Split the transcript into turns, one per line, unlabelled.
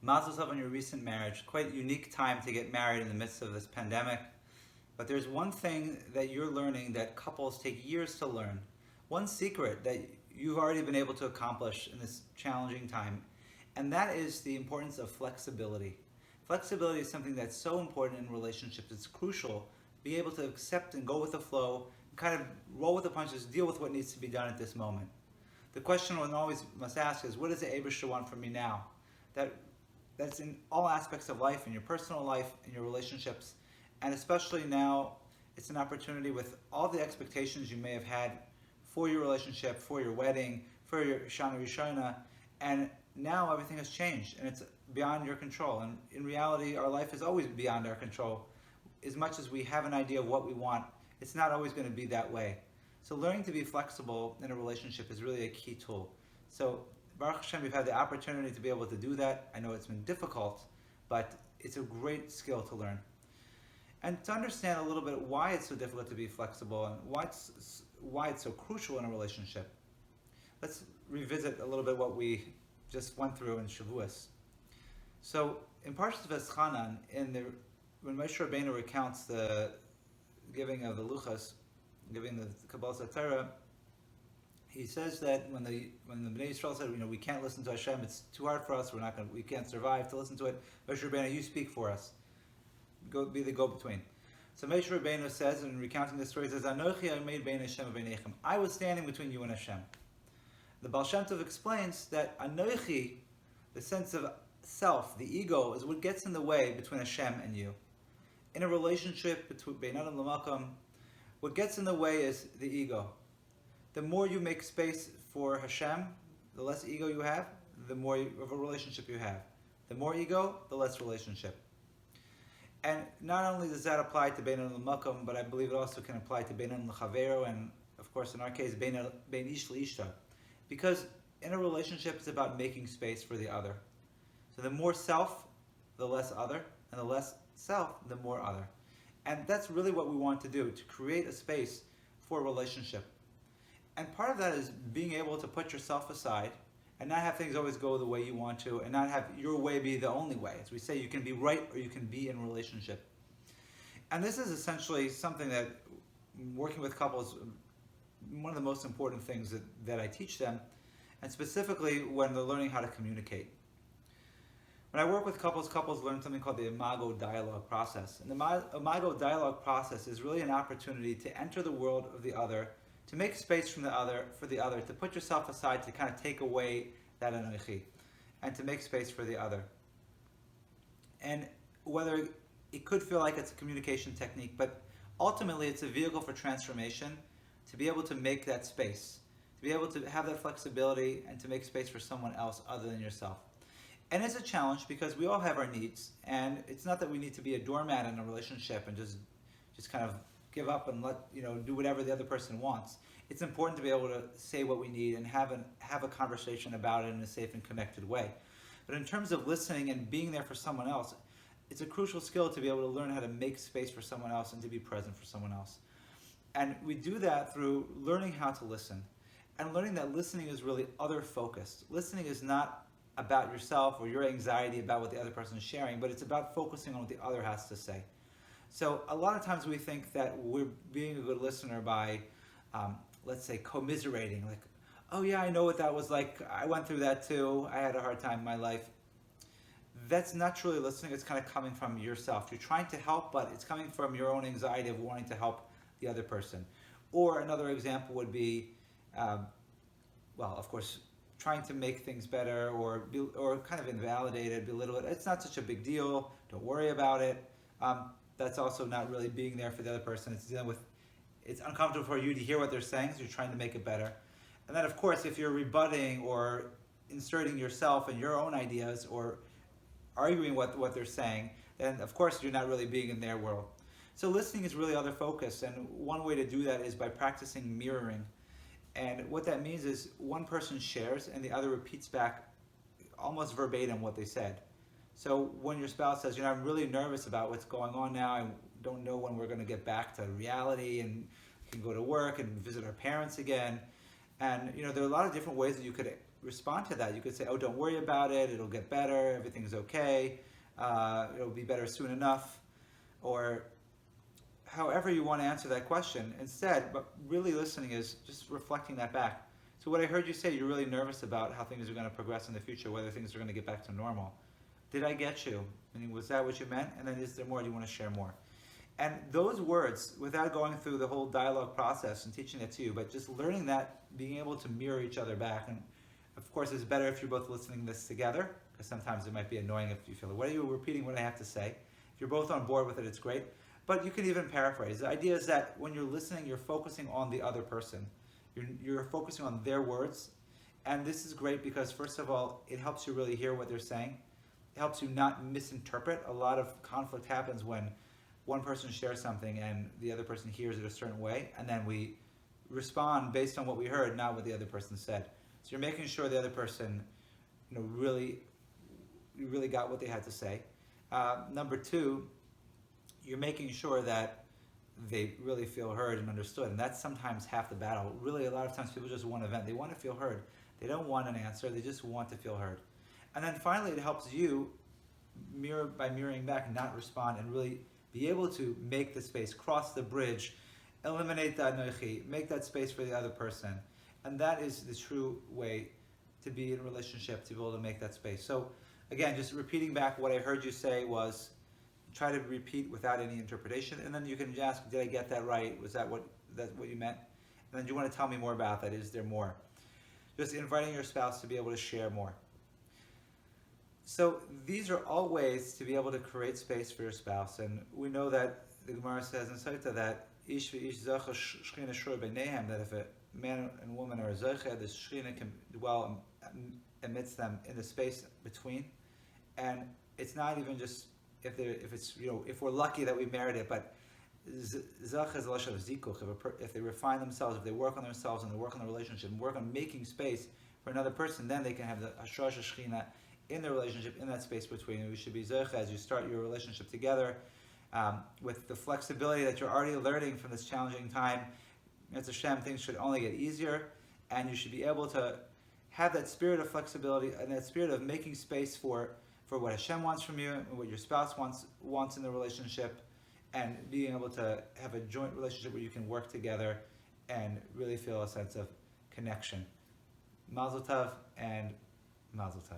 Mazel tov on your recent marriage. Quite a unique time to get married in the midst of this pandemic. But there's one thing that you're learning that couples take years to learn. One secret that you've already been able to accomplish in this challenging time. And that is the importance of flexibility. Flexibility is something that's so important in relationships. It's crucial. Be able to accept and go with the flow, kind of roll with the punches, deal with what needs to be done at this moment. The question one always must ask is, what does the Eibishter want from me now? That's in all aspects of life, in your personal life, in your relationships, and especially now, it's an opportunity with all the expectations you may have had for your relationship, for your wedding, for your Shana Rishona, and now everything has changed, and it's beyond your control. And in reality, our life is always beyond our control. As much as we have an idea of what we want, it's not always going to be that way. So learning to be flexible in a relationship is really a key tool. So Baruch Hashem, we've had the opportunity to be able to do that. I know it's been difficult, but it's a great skill to learn. And to understand a little bit why it's so difficult to be flexible and why it's so crucial in a relationship, let's revisit a little bit what we just went through in Shavuos. So in Parshas Veschanan, when Moshe Rabbeinu recounts the giving of the Luchas, giving the Kabbalah Satara, he says that when the Bnei Yisrael said, we can't listen to Hashem, it's too hard for us, we can't survive to listen to it. Moshe Rabbeinu, you speak for us. Be the go-between. So Moshe Rabbeinu says, in recounting this story, he says, Anochi made bein Hashem v'beinechem. I was standing between you and Hashem. The Baal Shem Tov explains that Anochi, the sense of self, the ego, is what gets in the way between Hashem and you. In a relationship between Bein Adam L'Makom, what gets in the way is the ego. The more you make space for Hashem, the less ego you have, the more of a relationship you have. The more ego, the less relationship. And not only does that apply to Bein Adam L'Makom, but I believe it also can apply to Bein Adam L'Chavero, and of course in our case, Bein Ish L'Ishta. Because in a relationship, it's about making space for the other. So the more self, the less other, and the less self, the more other. And that's really what we want to do, to create a space for a relationship. And part of that is being able to put yourself aside and not have things always go the way you want to, and not have your way be the only way. As we say, you can be right or you can be in a relationship. And this is essentially something that, working with couples, one of the most important things that I teach them, and specifically when they're learning how to communicate. When I work with couples learn something called the Imago Dialog process. And the Imago Dialog process is really an opportunity to enter the world of the other, to make space for the other, to put yourself aside, to kind of take away that anochi, and to make space for the other. And whether it could feel like it's a communication technique, but ultimately it's a vehicle for transformation, to be able to make that space, to be able to have that flexibility and to make space for someone else other than yourself. And it's a challenge because we all have our needs, and it's not that we need to be a doormat in a relationship and just kind of give up and do whatever the other person wants. It's important to be able to say what we need and have a conversation about it in a safe and connected way. But in terms of listening and being there for someone else, it's a crucial skill to be able to learn how to make space for someone else and to be present for someone else. And we do that through learning how to listen, and learning that listening is really other-focused. Listening is not about yourself or your anxiety about what the other person is sharing, but it's about focusing on what the other has to say. So a lot of times we think that we're being a good listener by, let's say, commiserating, like, oh yeah, I know what that was like, I went through that too, I had a hard time in my life. That's not truly listening, it's kind of coming from yourself. You're trying to help, but it's coming from your own anxiety of wanting to help the other person. Or another example would be, of course, trying to make things better, or kind of invalidate it, belittle it. It's not such a big deal, don't worry about it. That's also not really being there for the other person. It's uncomfortable for you to hear what they're saying, so you're trying to make it better. And then of course, if you're rebutting or inserting yourself and your own ideas or arguing what they're saying, then of course you're not really being in their world. So listening is really other focus, and one way to do that is by practicing mirroring. And what that means is one person shares and the other repeats back almost verbatim what they said. So when your spouse says, I'm really nervous about what's going on now, I don't know when we're going to get back to reality and we can go to work and visit our parents again. And there are a lot of different ways that you could respond to that. You could say, oh, don't worry about it, it'll get better, everything's okay, it'll be better soon enough, or however you want to answer that question. Instead, but really listening is just reflecting that back. So what I heard you say, you're really nervous about how things are going to progress in the future, whether things are going to get back to normal. Did I get you? Meaning, was that what you meant? And then is there more? Do you want to share more? And those words, without going through the whole dialogue process and teaching it to you, but just learning that, being able to mirror each other back. And of course, it's better if you're both listening this together, because sometimes it might be annoying if you feel, what are you repeating what I have to say? If you're both on board with it, it's great. But you can even paraphrase. The idea is that when you're listening, you're focusing on the other person. You're focusing on their words. And this is great because, first of all, it helps you really hear what they're saying. It helps you not misinterpret. A lot of conflict happens when one person shares something and the other person hears it a certain way, and then we respond based on what we heard, not what the other person said. So you're making sure the other person, really got what they had to say. Number two, you're making sure that they really feel heard and understood, and that's sometimes half the battle. Really, a lot of times people just want to vent. They want to feel heard. They don't want an answer. They just want to feel heard. And then finally, it helps you by mirroring back, not respond, and really be able to make the space, cross the bridge, eliminate the anochi, make that space for the other person. And that is the true way to be in a relationship, to be able to make that space. So again, just repeating back what I heard you say was, try to repeat without any interpretation, and then you can ask, did I get that right? Was that what you meant? And then do you want to tell me more about that? Is there more? Just inviting your spouse to be able to share more. So these are all ways to be able to create space for your spouse. And we know that the Gemara says in Saita that ish v'ish zacha shchina shur b'neihem, that if a man and woman are zacha, the shchina can dwell amidst them in the space between. And it's not even just if we're lucky that we married it, but zach is a lashon of zikuch. If they refine themselves, if they work on themselves and they work on the relationship and work on making space for another person, then they can have the hashrash shechina in the relationship, in that space between. And we should be zech as you start your relationship together, with the flexibility that you're already learning from this challenging time. It's Hashem, things should only get easier, and you should be able to have that spirit of flexibility and that spirit of making space for what Hashem wants from you and what your spouse wants in the relationship, and being able to have a joint relationship where you can work together and really feel a sense of connection. Mazel tov and mazel tov.